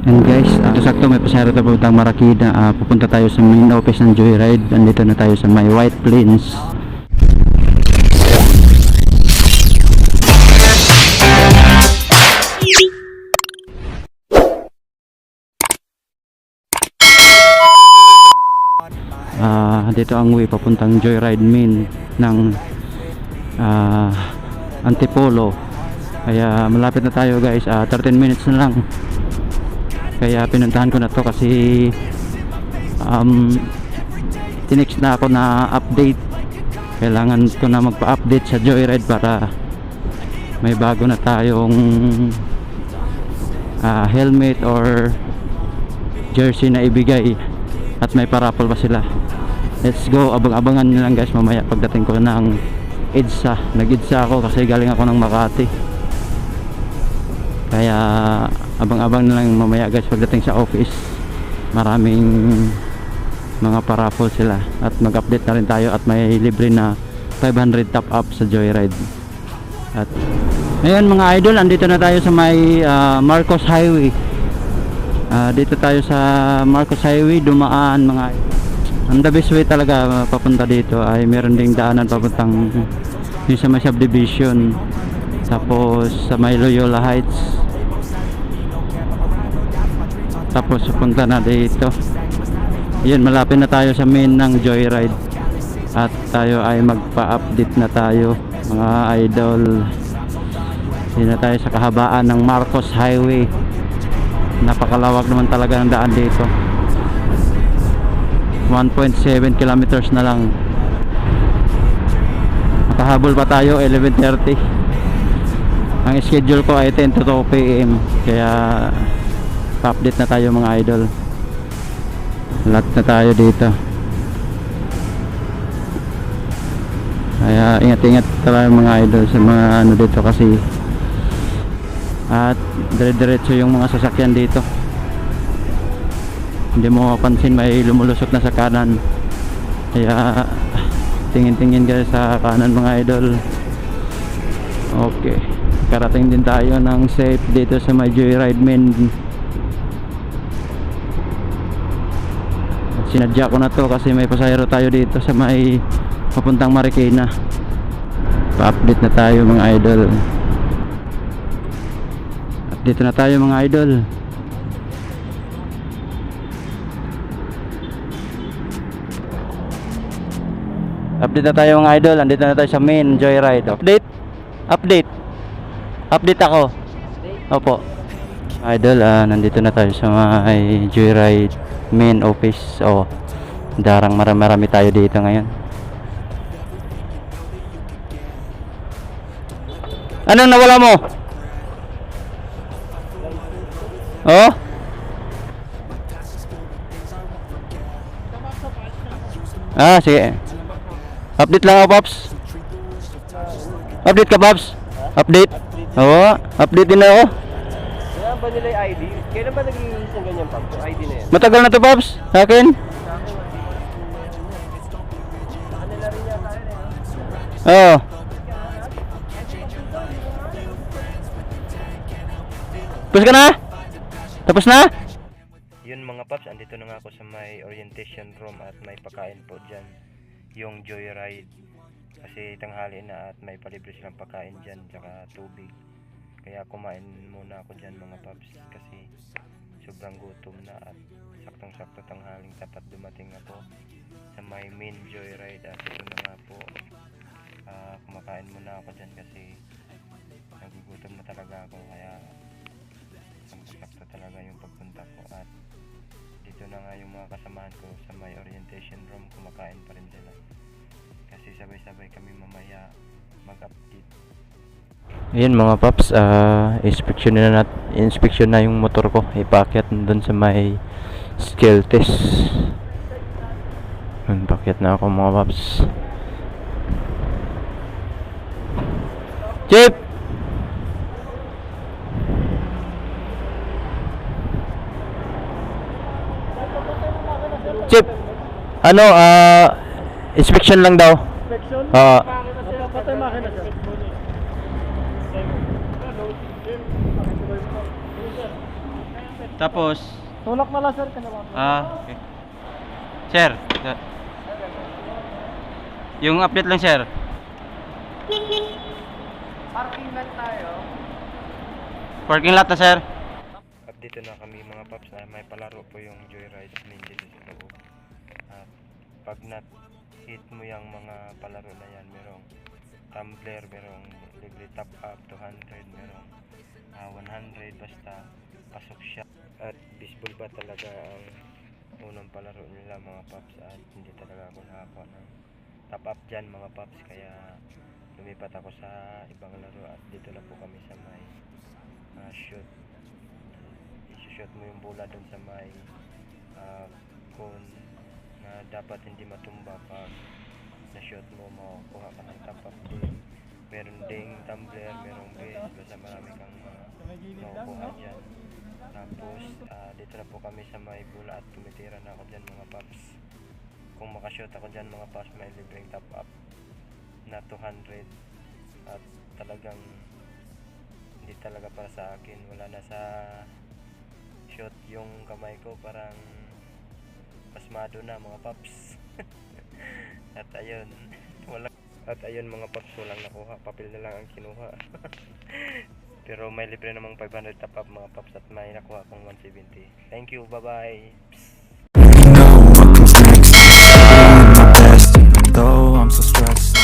And guys, sakto may pasahero tayo pupuntang Marikina. Pupunta tayo sa main office ng Joyride. Andito na tayo sa may White Plains. Dito ang way papuntang Joyride main ng Antipolo. Kaya malapit na tayo guys, 13 minutes na lang. Kaya pinuntahan ko na to kasi tinext na ako na update. Kailangan ko na magpa-update sa Joyride para may bago na tayong helmet or jersey na ibigay at may parapol pa sila. Let's go, abang-abangan nyo lang guys mamaya pagdating ko ng EDSA. Nag-EDSA ako kasi galing ako ng Makati. Kaya abang-abang na lang mamaya guys pagdating sa office. Maraming mga parapol sila at mag-update na rin tayo at may libre na 500 top up sa Joyride. At ngayon mga idol, andito na tayo sa may Marcos Highway. Dito tayo sa Marcos Highway dumaan mga idol. Ang the best way talaga papunta dito ay meron ding daanan papuntang yung sa may subdivision, tapos sa may Loyola Heights, tapos punta na dito. Yun, malapit na tayo sa main ng Joyride at tayo ay magpa-update na tayo mga idol. Dito na tayo sa kahabaan ng Marcos Highway. Napakalawak naman talaga ng daan dito. 1.7 kilometers na lang. Makahabol pa tayo 11:30. Ang schedule ko ay 10 to 2 PM. Kaya pa-update na tayo mga idol. Lahat na tayo dito. Kaya ingat-ingat tayo mga idol sa mga ano dito kasi at dire-diretso yung mga sasakyan dito. Hindi mo mapansin may lumulusot na sa kanan. Kaya tingin-tingin kayo sa kanan mga idol. Okay, karating din tayo ng safe dito sa may Joyride main. Sinadya ko na to kasi may pasahero tayo dito sa may papuntang Marikina. Pa-update na tayo mga idol. At dito na tayo mga idol. Update na tayo mga idol. Andito na tayo sa main Joyride. Update ako. Opo idol, nandito na tayo sa may Joyride main office. Darang marami tayo dito ngayon. Anong nawala mo? Sige. Update lang ako, Pops. Update ka, Pops? Update? Oo, update din ako. Kaya ba nila yung ID? Kailan ba naging isang ganyan, Pops? Yung ID na yan? Matagal na to, Pops. Sa akin. Kanila rin yata yun Oo. Tapos ka na? Tapos na? Yun mga Pops, andito na nga ako sa may orientation room at may pagkain po dyan. Yung Joyride. Kasi tanghali na at may palibre silang pagkain dyan tsaka tubig. Kaya kumain muna ako dyan mga Pops kasi sobrang gutom na at saktong-sakto tanghaling tapat dumating ako sa may main Joyride at ito na nga po. Kumakain muna ako dyan kasi nagugutom na talaga ako kaya sakto talaga yung pagpunta ko at dito na nga yung mga kasamahan ko sa may orientation room, kumakain pa rin sila kasi sabay-sabay kami mamaya mag-update. Ayun mga Pops, inspection na yung motor ko. Ipaakyat doon sa may skill test. Paakyat na ako mga Pops. Chip! Chip! Inspection lang daw. Inspection? Patay makina siya. Tapos, Tulak na lang sir, kanawa. okay. Sir, yung update lang sir. Parking lot tayo. Parking lot na sir. Update na kami mga paps na may palaro po yung Joyride main dito sa loob. At pag hit mo yung mga palaro na yan, merong tumbler, merong libre top up 200, merong 100, basta pasok siya. At baseball ba talaga ang unang palaro nila mga paps, at hindi talaga ako nakakuha ng top up dyan mga paps, kaya lumipat ako sa ibang laro at dito na po kami sa may shoot. I-shoot mo yung bola dun sa may cone na dapat hindi matumba. Pag na-shoot mo, makukuha ka ng top up din. Meron ding tumbler, merong base, basta marami kang makukuha dyan. Tapos dito na po kami sa may bola at tumitira na ako dyan mga paps. Kung makashoot ako dyan mga paps, may libreng top up na 200, at talagang hindi talaga para sa akin. Wala na sa shot yung kamay ko, parang pasmado na mga paps. At ayun, mga paps, walang nakuha, papel na lang ang kinuha. Pero may libre namang 500 top up mga paps, at may nakuha akong 170. Thank you, bye bye. You know what comes next. Doing my best even though I'm so stressed.